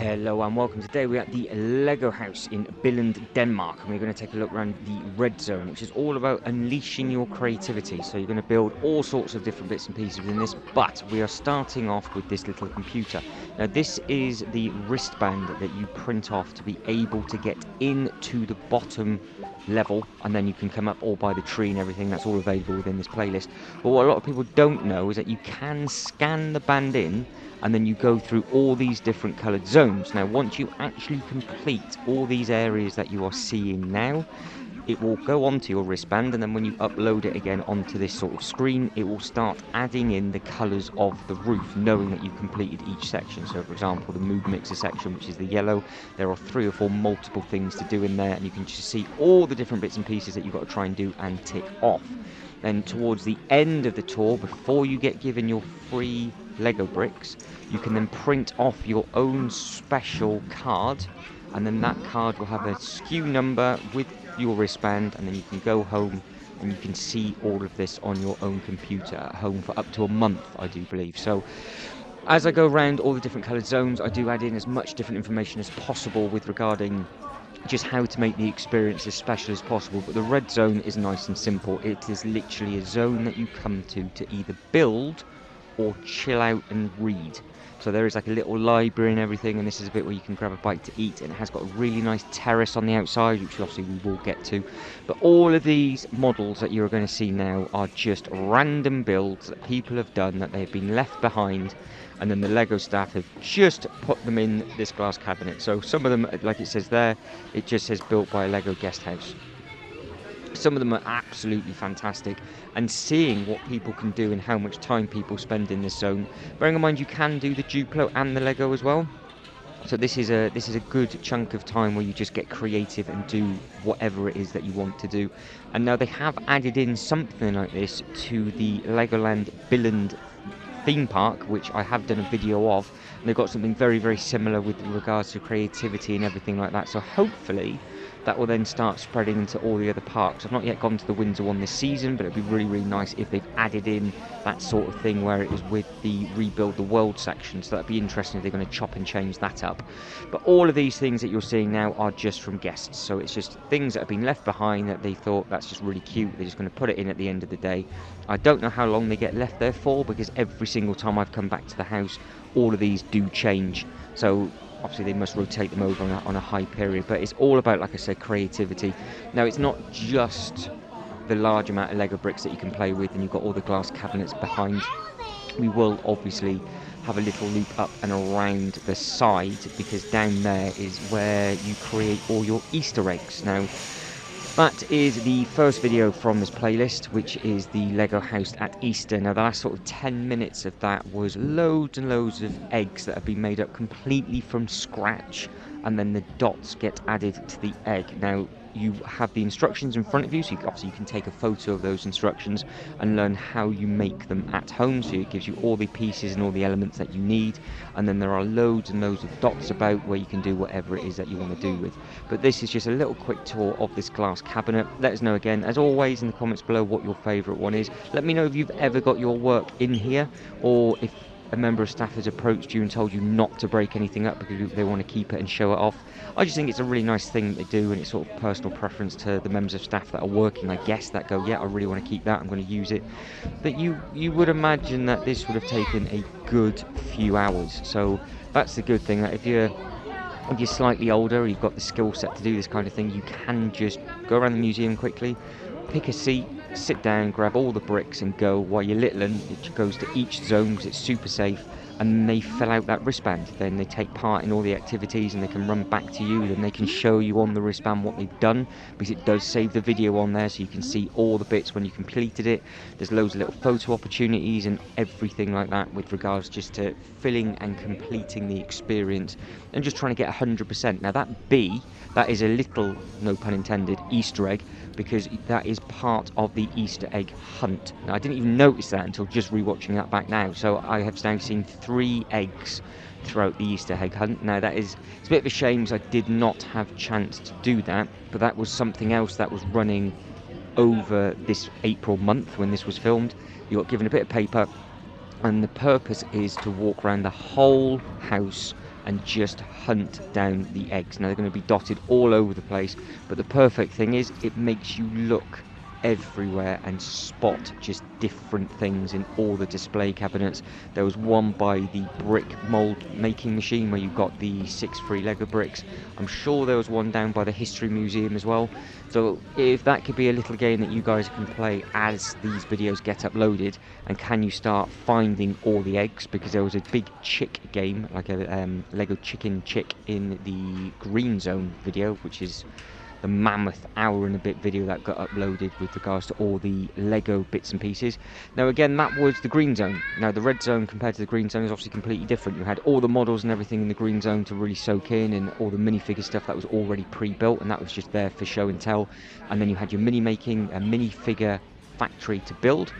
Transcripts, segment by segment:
Hello and welcome. Today we're at the Lego house in Billund, Denmark, and we're going to take a look around the red zone, which is all about unleashing your creativity. So you're going to build all sorts of different bits and pieces within this, but we are starting off with this little computer. Now this is the wristband that you print off to be able to get into the bottom level, and then you can come up all by the tree and everything. That's all available within this playlist. But what a lot of people don't know is that you can scan the band in, and then you go through all these different coloured zones. Now once you actually complete all these areas that you are seeing now, it will go onto your wristband, and then when you upload it again onto this sort of screen, it will start adding in the colours of the roof, knowing that you've completed each section. So for example, the mood mixer section, which is the yellow, there are 3 or 4 multiple things to do in there, and you can just see all the different bits and pieces that you've got to try and do and tick off. Then towards the end of the tour, before you get given your free Lego bricks, you can then print off your own special card, and then that card will have a SKU number with your wristband, and then you can go home and you can see all of this on your own computer at home for up to a month, I do believe. So as I go around all the different coloured zones, I do add in as much different information as possible with regarding just how to make the experience as special as possible. But the red zone is nice and simple. It is literally a zone that you come to either build or chill out and read. So there is like a little library and everything, and this is a bit where you can grab a bite to eat, and it has got a really nice terrace on the outside, which obviously we will get to. But all of these models that you're going to see now are just random builds that people have done, that they've been left behind, and then the Lego staff have just put them in this glass cabinet. So some of them, like it says there, it just says built by a Lego guest house. Some of them are absolutely fantastic, and seeing what people can do and how much time people spend in this zone. Bearing in mind you can do the Duplo and the Lego as well. So this is a good chunk of time where you just get creative and do whatever it is that you want to do. And now they have added in something like this to the Legoland Billund theme park, which I have done a video of, and they've got something very, very similar with regards to creativity and everything like that. So hopefully that will then start spreading into all the other parks. I've not yet gone to the Windsor one this season, but it'd be really, really nice if they've added in that sort of thing where it was with the Rebuild the World section. So that'd be interesting if they're going to chop and change that up. But all of these things that you're seeing now are just from guests, so it's just things that have been left behind that they thought that's just really cute. They're just going to put it in at the end of the day. I don't know how long they get left there for, because every single time I've come back to the house, all of these do change. So obviously they must rotate them over on a high period, but it's all about, like I said, creativity. Now it's not just the large amount of Lego bricks that you can play with, and you've got all the glass cabinets behind. We will obviously have a little loop up and around the side, because down there is where you create all your Easter eggs. Now that is the first video from this playlist, which is the Lego house at Easter. Now the last sort of 10 minutes of that was loads and loads of eggs that have been made up completely from scratch, and then the dots get added to the egg. Now you have the instructions in front of you, so obviously you can take a photo of those instructions and learn how you make them at home. So it gives you all the pieces and all the elements that you need, and then there are loads and loads of dots about where you can do whatever it is that you want to do with. But this is just a little quick tour of this glass cabinet. Let us know again, as always, in the comments below what your favourite one is. Let me know if you've ever got your work in here, or if a member of staff has approached you and told you not to break anything up because they want to keep it and show it off. I just think it's a really nice thing that they do, and it's sort of personal preference to the members of staff that are working, I guess, that go, yeah, I really want to keep that, I'm going to use it. But you would imagine that this would have taken a good few hours. So that's the good thing, that if you're slightly older, or you've got the skill set to do this kind of thing, you can just go around the museum quickly, pick a seat, sit down, grab all the bricks and go, while your little one, it goes to each zone because it's super safe, and they fill out that wristband. Then they take part in all the activities, and they can run back to you, then they can show you on the wristband what they've done, because it does save the video on there, so you can see all the bits when you completed it. There's loads of little photo opportunities and everything like that with regards just to filling and completing the experience and just trying to get 100%. Now that is a little, no pun intended, Easter egg, because that is part of the Easter egg hunt. Now I didn't even notice that until just rewatching that back now. So I have now seen 3 eggs throughout the Easter egg hunt. Now it's a bit of a shame, because I did not have a chance to do that, but that was something else that was running over this April month when this was filmed. You got given a bit of paper, and the purpose is to walk around the whole house and just hunt down the eggs. Now they're going to be dotted all over the place, but the perfect thing is it makes you look everywhere and spot just different things in all the display cabinets. There was one by the brick mold making machine where you got the 6 free Lego bricks. I'm sure there was one down by the history museum as well. So if that could be a little game that you guys can play as these videos get uploaded, and can you start finding all the eggs, because there was a big chick game, like a Lego chicken chick in the green zone video, which is the mammoth hour and a bit video that got uploaded with regards to all the Lego bits and pieces. Now again, that was the green zone. Now the red zone compared to the green zone is obviously completely different. You had all the models and everything in the green zone to really soak in, and all the minifigure stuff that was already pre-built, and that was just there for show and tell. And then you had your mini making, a minifigure factory to build.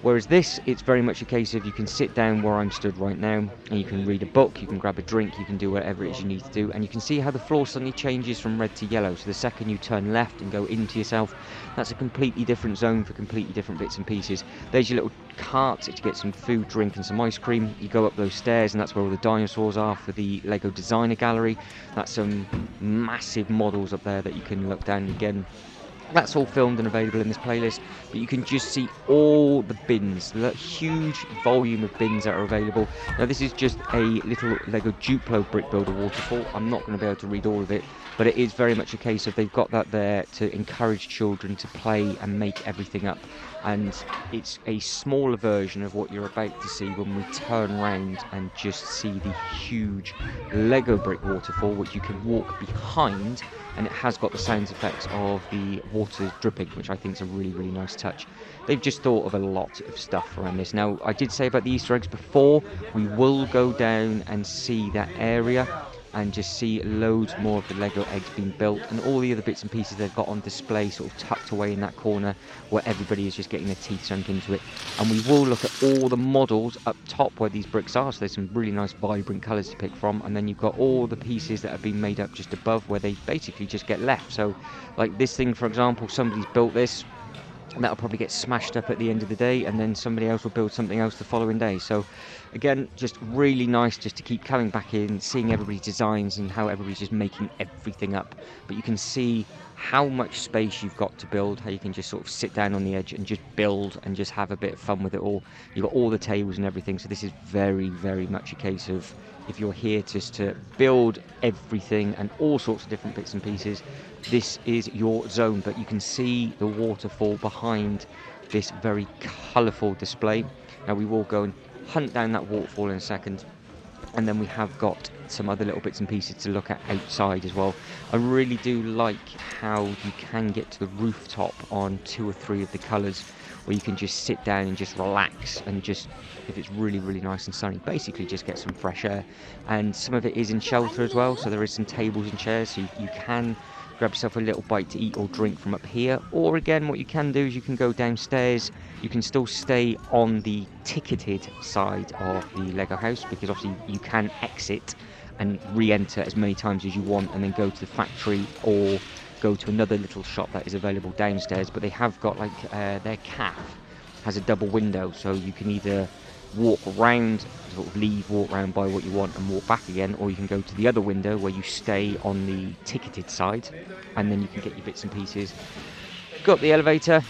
Whereas this, it's very much a case of you can sit down where I'm stood right now, and you can read a book, you can grab a drink, you can do whatever it is you need to do, and you can see how the floor suddenly changes from red to yellow. So the second you turn left and go into yourself, that's a completely different zone for completely different bits and pieces. There's your little cart to get some food, drink and some ice cream. You go up those stairs and that's where all the dinosaurs are for the Lego Designer Gallery. That's some massive models up there that you can look down again. That's all filmed and available in this playlist, but you can just see all the bins, the huge volume of bins that are available. Now this is just a little Lego Duplo brick builder waterfall. I'm not going to be able to read all of it, but it is very much a case of they've got that there to encourage children to play and make everything up. And it's a smaller version of what you're about to see when we turn around and just see the huge Lego brick waterfall, which you can walk behind, and it has got the sound effects of the water dripping, which I think is a really, really nice touch. They've just thought of a lot of stuff around this. Now, I did say about the Easter eggs before, we will go down and see that area and just see loads more of the Lego eggs being built, and all the other bits and pieces they've got on display sort of tucked away in that corner where everybody is just getting their teeth sunk into it. And we will look at all the models up top where these bricks are, so there's some really nice vibrant colours to pick from, and then you've got all the pieces that have been made up just above where they basically just get left. So like this thing, for example, somebody's built this, and that'll probably get smashed up at the end of the day, and then somebody else will build something else the following day. So again, just really nice just to keep coming back in, seeing everybody's designs and how everybody's just making everything up. But you can see how much space you've got to build, how you can just sort of sit down on the edge and just build and just have a bit of fun with it all. You've got all the tables and everything, so this is very, very much a case of, if you're here just to build everything and all sorts of different bits and pieces, this is your zone. But you can see the waterfall behind this very colourful display. Now we will go and hunt down that waterfall in a second, and then we have got some other little bits and pieces to look at outside as well. I really do like how you can get to the rooftop on 2 or 3 of the colours, where you can just sit down and just relax, and just, if it's really, really nice and sunny, basically just get some fresh air. And some of it is in shelter as well, so there is some tables and chairs, so you can grab yourself a little bite to eat or drink from up here. Or again, what you can do is you can go downstairs. You can still stay on the ticketed side of the Lego house, because obviously you can exit and re-enter as many times as you want, and then go to the factory or go to another little shop that is available downstairs. But they have got like their cafe has a double window, so you can either walk around, sort of leave, walk around, buy what you want and walk back again, or you can go to the other window where you stay on the ticketed side, and then you can get your bits and pieces, go up the elevator,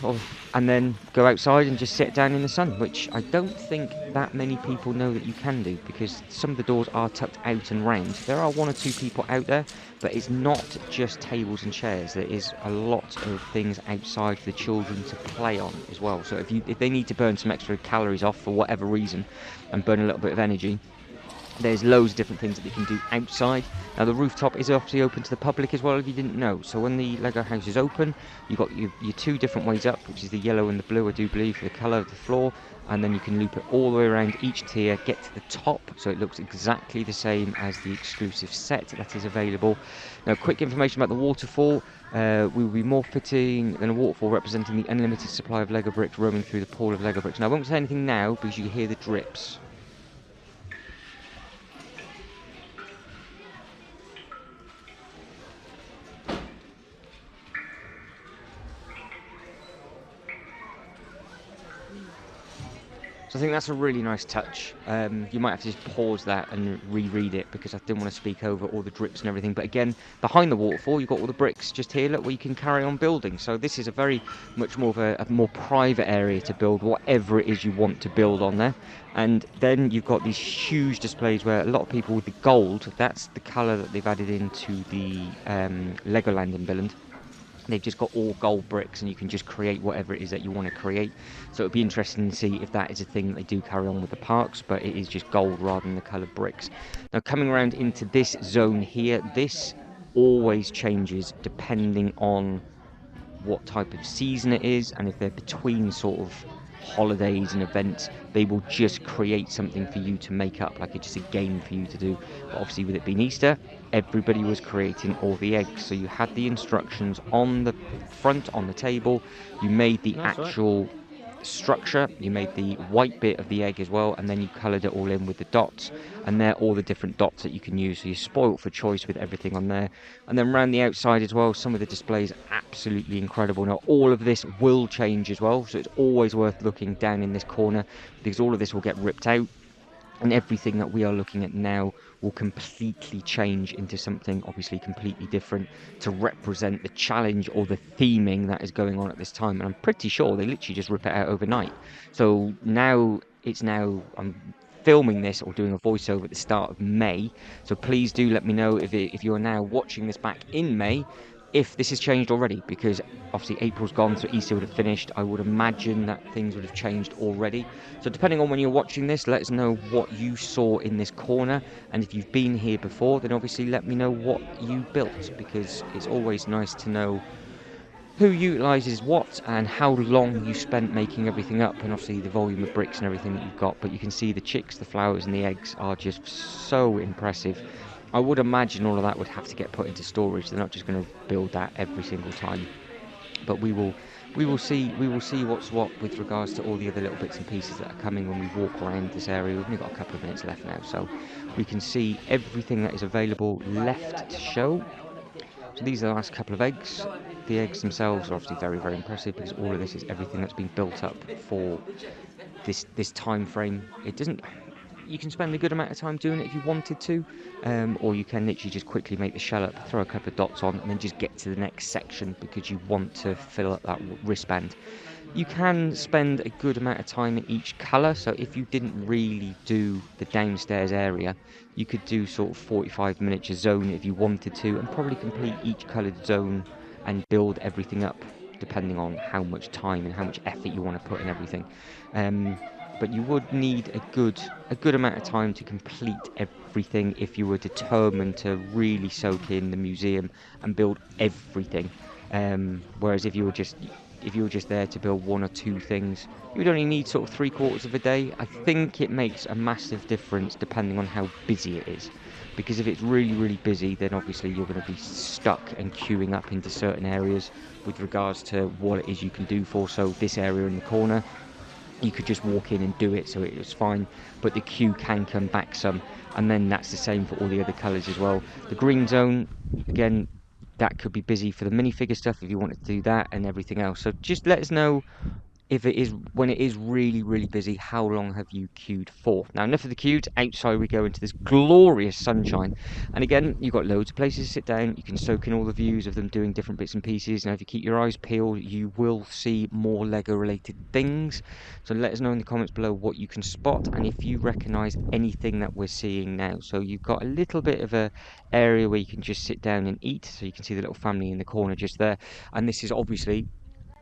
and then go outside and just sit down in the sun, which I don't think that many people know that you can do, because some of the doors are tucked out and round. There are 1 or 2 people out there, but it's not just tables and chairs. There is a lot of things outside for the children to play on as well. So if they need to burn some extra calories off for whatever reason and burn a little bit of energy, there's loads of different things that they can do outside. Now the rooftop is obviously open to the public as well, if you didn't know. So when the Lego house is open, you've got your 2 different ways up, which is the yellow and the blue, I do believe, for the colour of the floor. And then you can loop it all the way around each tier, get to the top, so it looks exactly the same as the exclusive set that is available. Now, quick information about the waterfall. We will be more fitting than a waterfall, representing the unlimited supply of Lego bricks roaming through the pool of Lego bricks. Now, I won't say anything now because you hear the drips. So I think that's a really nice touch. You might have to just pause that and reread it because I didn't want to speak over all the drips and everything. But again, behind the waterfall, you've got all the bricks just here, look, where you can carry on building. So this is a very much more of a more private area to build whatever it is you want to build on there. And then you've got these huge displays where a lot of people with the gold, that's the colour that they've added into the Legoland in Billund. They've just got all gold bricks and you can just create whatever it is that you want to create. So it'll be interesting to see if that is a thing that they do carry on with the parks, but it is just gold rather than the coloured bricks. Now coming around into this zone here, this always changes depending on what type of season it is, and if they're between sort of holidays and events, they will just create something for you to make up, like it's just a game for you to do. But obviously with it being Easter, everybody was creating all the eggs, so you had the instructions on the front on the table, you made the actual structure, you made the white bit of the egg as well, and then you coloured it all in with the dots, and they're all the different dots that you can use, so you're spoilt for choice with everything on there. And then around the outside as well, some of the displays are absolutely incredible. Now all of this will change as well, so it's always worth looking down in this corner because all of this will get ripped out, and everything that we are looking at now will completely change into something obviously completely different to represent the challenge or the theming that is going on at this time. And I'm pretty sure they literally just rip it out overnight. So now I'm filming this or doing a voiceover at the start of May, so please do let me know if you're now watching this back in May, if this has changed already, because obviously April's gone, so Easter would have finished. I would imagine that things would have changed already. So depending on when you're watching this, let us know what you saw in this corner, and if you've been here before, then obviously let me know what you built, because it's always nice to know who utilises what and how long you spent making everything up, and obviously the volume of bricks and everything that you've got. But you can see the chicks, the flowers and the eggs are just so impressive. I would imagine all of that would have to get put into storage. They're not just going to build that every single time, but we will see what's what with regards to all the other little bits and pieces that are coming when we walk around this area. We've only got a couple of minutes left now, so we can see everything that is available left to show. So these are the last couple of eggs. The eggs themselves are obviously very, very impressive because all of this is everything that's been built up for this time frame. It doesn't. You can spend a good amount of time doing it if you wanted to, or you can literally just quickly make the shell up, throw a couple of dots on, and then just get to the next section because you want to fill up that wristband. You can spend a good amount of time in each colour, so if you didn't really do the downstairs area, you could do sort of 45 miniature zone if you wanted to, and probably complete each coloured zone and build everything up depending on how much time and how much effort you want to put in everything. But you would need a good amount of time to complete everything if you were determined to really soak in the museum and build everything. Whereas if you were just there to build one or two things, you would only need sort of 3/4 of a day. I think it makes a massive difference depending on how busy it is, because if it's really, really busy, then obviously you're going to be stuck and queuing up into certain areas with regards to what it is you can do for. So this area in the corner, you could just walk in and do it, so it was fine, but the queue can come back some, and then that's the same for all the other colours as well. The green zone, again, that could be busy for the minifigure stuff if you wanted to do that and everything else. So just let us know if it is, when it is really, really busy, how long have you queued for? Now, enough of the queued. Outside we go into this glorious sunshine, and again, you've got loads of places to sit down. You can soak in all the views of them doing different bits and pieces. Now, if you keep your eyes peeled, you will see more Lego related things, so let us know in the comments below what you can spot and if you recognize anything that we're seeing now. So you've got a little bit of a area where you can just sit down and eat, so you can see the little family in the corner just there, and this is obviously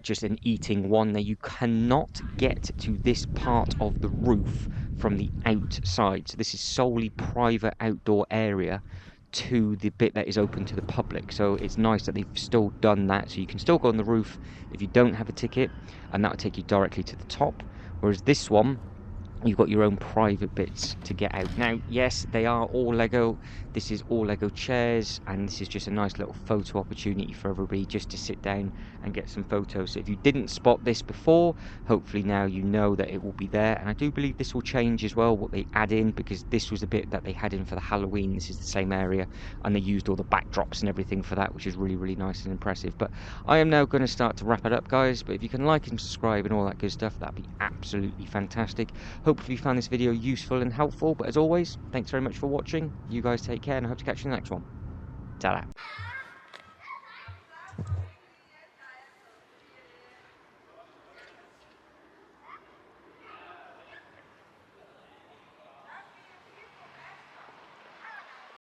just an eating one. Now, you cannot get to this part of the roof from the outside, so this is solely private outdoor area to the bit that is open to the public. So it's nice that they've still done that, so you can still go on the roof if you don't have a ticket, and that will take you directly to the top. Whereas this one, you've got your own private bits to get out. Now, yes, they are all Lego. This is all Lego chairs, and this is just a nice little photo opportunity for everybody just to sit down and get some photos. So if you didn't spot this before, hopefully now you know that it will be there. And I do believe this will change as well, what they add in, because this was a bit that they had in for the Halloween. This is the same area, and they used all the backdrops and everything for that, which is really, really nice and impressive. But I am now going to start to wrap it up, guys. But if you can like and subscribe and all that good stuff, that'd be absolutely fantastic. Hopefully you found this video useful and helpful, but as always, thanks very much for watching. You guys take care, and I hope to catch you in the next one. Ta-da.